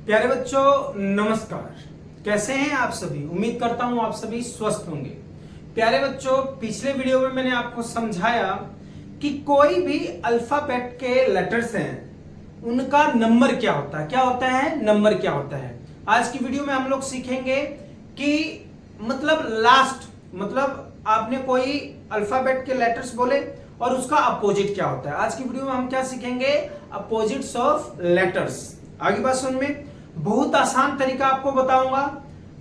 प्यारे बच्चों नमस्कार। कैसे हैं आप सभी? उम्मीद करता हूं आप सभी स्वस्थ होंगे। प्यारे बच्चों, पिछले वीडियो में मैंने आपको समझाया कि कोई भी अल्फाबेट के लेटर्स हैं उनका नंबर क्या होता है। क्या होता है? नंबर क्या होता है। आज की वीडियो में हम लोग सीखेंगे कि मतलब लास्ट आपने कोई अल्फाबेट के लेटर्स बोले और उसका अपोजिट क्या होता है। आज की वीडियो में हम क्या सीखेंगे? Opposites of letters. आगे बात सुन में, बहुत आसान तरीका आपको बताऊंगा।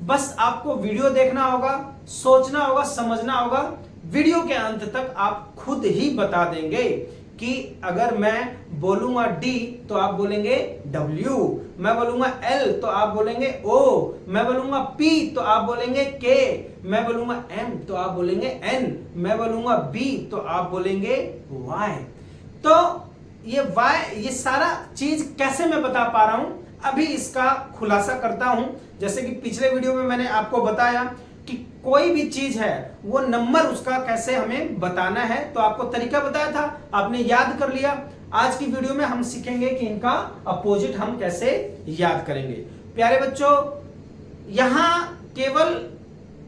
बस आपको वीडियो देखना होगा, सोचना होगा, समझना होगा। वीडियो के अंत तक आप खुद ही बता देंगे कि अगर मैं बोलूंगा डी तो आप बोलेंगे डब्ल्यू, मैं बोलूंगा एल तो आप बोलेंगे ओ, मैं बोलूंगा पी तो आप बोलेंगे के, मैं बोलूंगा एम तो आप बोलेंगे एन, मैं बोलूंगा बी तो आप बोलेंगे वाई। तो ये सारा चीज कैसे मैं बता पा रहा हूं, अभी इसका खुलासा करता हूं। जैसे कि पिछले वीडियो में मैंने आपको बताया कि कोई भी चीज है वो नंबर उसका कैसे हमें बताना है, तो आपको तरीका बताया था, आपने याद कर लिया। आज की वीडियो में हम सीखेंगे कि इनका अपोजिट हम कैसे याद करेंगे। प्यारे बच्चों, यहां केवल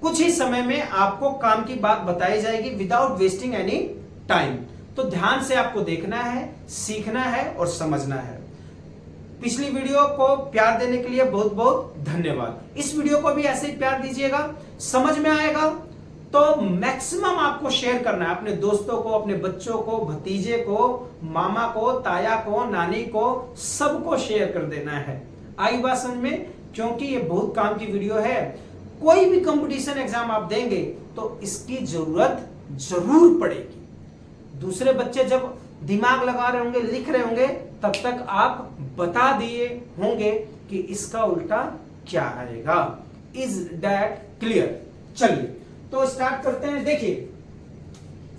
कुछ ही समय में आपको काम की बात बताई जाएगी विदाउट वेस्टिंग एनी टाइम। तो ध्यान से आपको देखना है, सीखना है और समझना है। पिछली वीडियो को प्यार देने के लिए बहुत बहुत धन्यवाद। इस वीडियो को भी ऐसे ही प्यार दीजिएगा। समझ में आएगा तो मैक्सिमम आपको शेयर करना है अपने दोस्तों को, अपने बच्चों को, भतीजे को, मामा को, ताया को, नानी को, सबको शेयर कर देना है। आई बात समझ में? क्योंकि ये बहुत काम की वीडियो है। कोई भी कंपटीशन एग्जाम आप देंगे तो इसकी जरूरत जरूर पड़ेगी। दूसरे बच्चे जब दिमाग लगा रहे होंगे, लिख रहे होंगे, तब तक आप बता दिए होंगे कि इसका उल्टा क्या आएगा। Is that clear? चलिए तो स्टार्ट करते हैं। देखिए,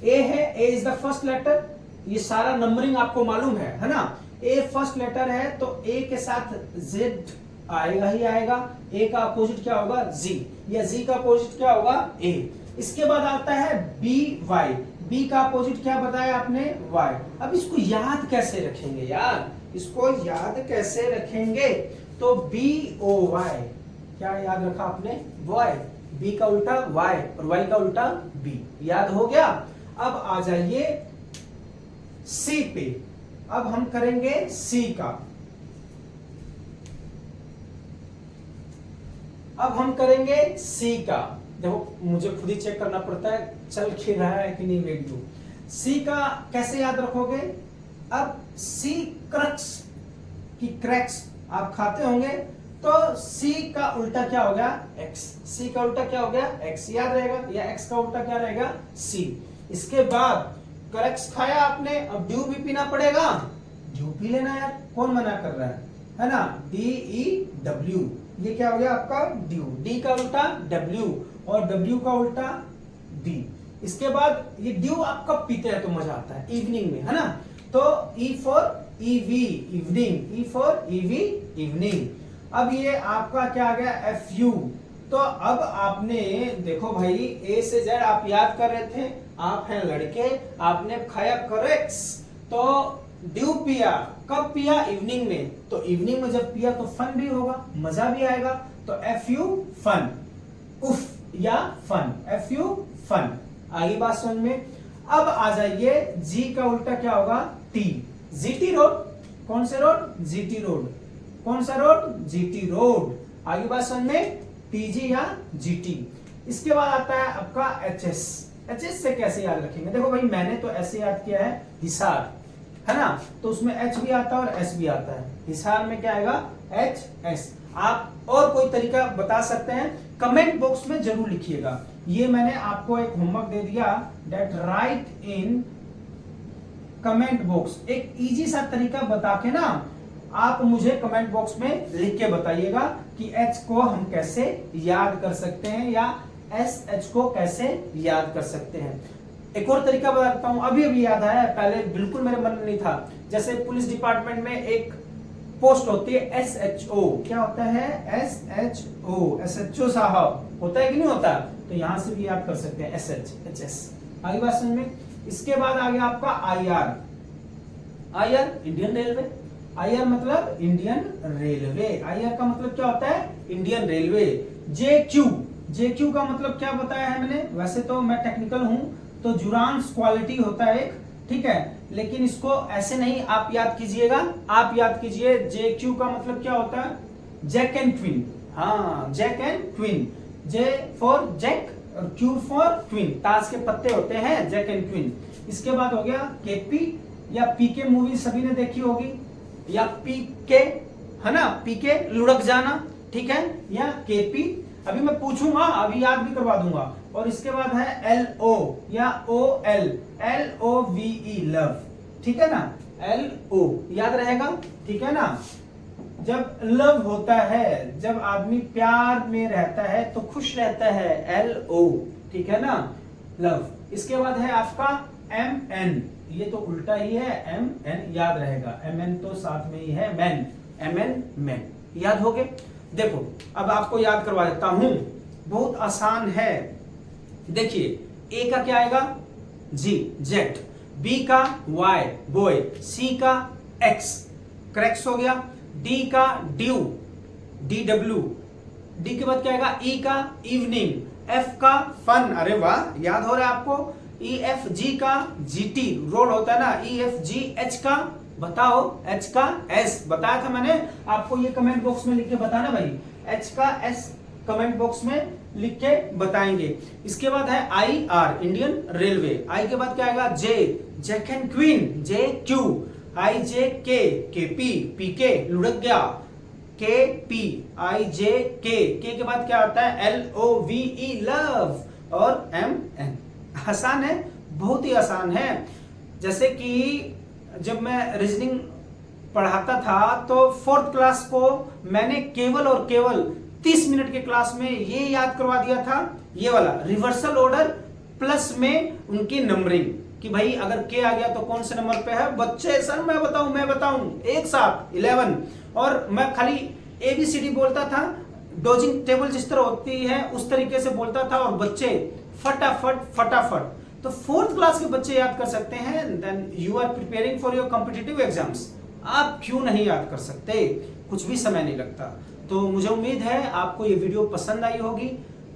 ए है, ए इज द फर्स्ट लेटर। ये सारा नंबरिंग आपको मालूम है ना। ए फर्स्ट लेटर है तो ए के साथ जेड आएगा ही आएगा। ए का अपोजिट क्या होगा? जी, या जी का अपोजिट क्या होगा? ए। इसके बाद आता है बी वाई। बी का अपोजिट क्या बताया आपने? वाई। अब इसको याद कैसे रखेंगे यार? इसको याद कैसे रखेंगे? तो बी ओ वाई। क्या याद रखा आपने? वाई। बी का उल्टा वाई और वाई का उल्टा बी। याद हो गया? अब आ जाइए सी पे। अब हम करेंगे सी का। अब हम करेंगे सी का। देखो, मुझे खुद ही चेक करना पड़ता है चल खिल रहा है कि नहीं वीडियो। सी का कैसे याद रखोगे? अब सी क्रक्स की क्रैक्स आप खाते होंगे, तो सी का उल्टा क्या हो गया? एक्स। सी का उल्टा क्या हो गया? एक्स। याद रहेगा? या एक्स का उल्टा क्या रहेगा? सी। इसके बाद क्रैक्स खाया आपने, अब ड्यू भी पीना पड़ेगा। ड्यू पी लेना यार, कौन मना कर रहा है ना। डी ई डब्ल्यू, ये क्या हो गया आपका? ड्यू। डी का उल्टा डब्ल्यू और डब्ल्यू का उल्टा डी। इसके बाद ये ड्यू आप कब पीते हैं तो मजा आता है? इवनिंग में, है ना। तो E for EV, evening. E for EV, evening. अब ये आपका क्या आ गया? F you. तो अब आपने देखो भाई, ए से जेड आप याद कर रहे थे, आप हैं लड़के, आपने खाया करेक्स, तो ड्यू पिया। कब पिया? इवनिंग में। तो इवनिंग में जब पिया तो फन भी होगा, मजा भी आएगा। तो एफ यू फन, उफ या फन, एफ यू फन। आगे बात समझ में। अब आ जाइए जी का उल्टा क्या होगा? टी। GT road. कौन से रोड? GT road. कौन सा रोड? GT road. आगे बात समझ में। टीजी या जीटी। इसके बाद आता है आपका एचएस। एचएस से कैसे याद रखेंगे? देखो भाई, मैंने तो ऐसे याद किया है, हिसार, है ना, तो उसमें एच भी आता है और एस भी आता है। हिसार में क्या आएगा? H S. आप और कोई तरीका बता सकते हैं, कमेंट बॉक्स में जरूर लिखिएगा। ये मैंने आपको एक होमवर्क दे दिया, that right in comment box. एक इजी सा तरीका बता के ना आप मुझे कमेंट बॉक्स में लिख के बताइएगा कि एच को हम कैसे याद कर सकते हैं या एस एच को कैसे याद कर सकते हैं। एक और तरीका बताता हूं, अभी अभी याद आया, पहले बिल्कुल मेरे मन में नहीं था। जैसे पुलिस डिपार्टमेंट में एक पोस्ट होती है एसएचओ। क्या होता है? एसएचओ, एसएचओ साहब होता है कि नहीं होता? तो यहां से भी याद कर सकते हैं एसएच, एचएस। आगे बात समझ में। इसके बाद आ गया आपका IR. IR Indian railway. IR मतलब इंडियन रेलवे। IR का मतलब क्या होता है? Indian railway. JQ का मतलब क्या बताया है मैंने? वैसे तो मैं टेक्निकल हूं, तो जुरांस क्वालिटी होता है एक, ठीक है, लेकिन इसको ऐसे नहीं आप याद कीजिएगा, आप याद कीजिए JQ का मतलब क्या होता है? Jack and queen. हाँ, jack and queen. J for jack और Q फॉर क्वीन, ताश के पत्ते होते हैं, जैक एंड क्वीन। इसके बाद हो गया KP या PK, मूवी सभी ने देखी होगी, या PK है ना, PK लुढ़क जाना, ठीक है, या KP। अभी मैं पूछूंगा, अभी याद भी करवा दूंगा। और इसके बाद है LO या OL, LOVE लव, ठीक है ना, LO याद रहेगा, ठीक है ना। जब लव होता है, जब आदमी प्यार में रहता है तो खुश रहता है, LO, ठीक है ना, लव। इसके बाद है आपका MN, ये तो उल्टा ही है, MN याद रहेगा, MN तो साथ में ही है, मैन, MN मैन, याद हो गए। देखो अब आपको याद करवा देता हूं, बहुत आसान है। देखिए A का क्या आएगा? G, jet. B का Y, बॉय। C का X, क्रैक्स हो गया। D का ड्यू, DW। D के बाद क्या आएगा? E का इवनिंग। F का फन, अरे वाह, याद हो रहा है आपको। EFG का GT, रोड होता है ना, EFGH का बताओ, H का S, बताया था मैंने आपको, ये कमेंट बॉक्स में लिख के बताना भाई, H का S कमेंट बॉक्स में लिख के बताएंगे। इसके बाद है IR, इंडियन रेलवे। I के बाद क्या आएगा? J, jack and queen, JQ। IJK, KP, PK लुढ़क गया, KP, IJK, K के बाद क्या आता है? LOVE लव, और MN। आसान है, बहुत ही आसान है। जैसे कि जब मैं रीजनिंग पढ़ाता था तो 4th क्लास को मैंने केवल और केवल 30 मिनट के क्लास में ये याद करवा दिया था, ये वाला रिवर्सल ऑर्डर प्लस में उनकी नंबरिंग, कि भाई अगर K आ गया तो कौन से नंबर पे है। बच्चे सर मैं बताऊं एक साथ 11, और मैं खाली ABCD बोलता था, डोजिंग टेबल जिस तरह होती है उस तरीके से बोलता था, और बच्चे फटाफट। तो 4th क्लास के बच्चे याद कर सकते हैं, then you are preparing for your competitive exams. आप क्यों नहीं याद कर सकते? कुछ भी समय नहीं लगता। तो मुझे उम्मीद है आपको ये वीडियो पसंद आई होगी,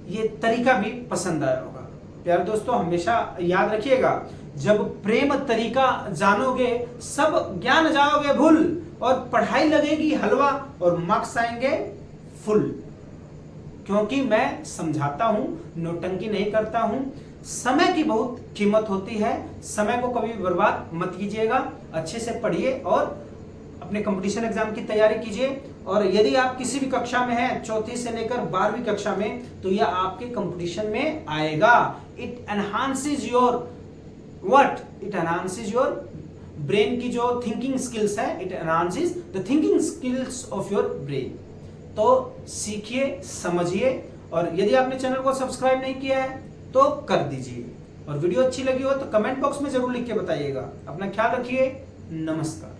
ये तरीका भी पसंद आया होगा। प्यारे दोस्तों, हमेशा याद रखिएगा, जब प्रेम तरीका जानोगे सब ज्ञान जाओगे भूल, और पढ़ाई लगेगी हलवा और मार्क्स आएंगे फुल। क्योंकि मैं समझाता हूं, नौटंकी नहीं करता हूं। समय की बहुत कीमत होती है, समय को कभी बर्बाद मत कीजिएगा। अच्छे से पढ़िए और अपने कंपटीशन एग्जाम की तैयारी कीजिए। और यदि आप किसी भी कक्षा में हैं, 4th से लेकर 12वीं कक्षा में, तो यह आपके कंपटीशन में आएगा। It enhances your what? It enhances your brain की जो थिंकिंग स्किल्स है, it enhances the thinking skills of your brain. तो सीखिए, समझिए, और यदि आपने चैनल को सब्सक्राइब नहीं किया है तो कर दीजिए, और वीडियो अच्छी लगी हो तो कमेंट बॉक्स में जरूर लिख के बताइएगा। अपना ख्याल रखिए, नमस्कार।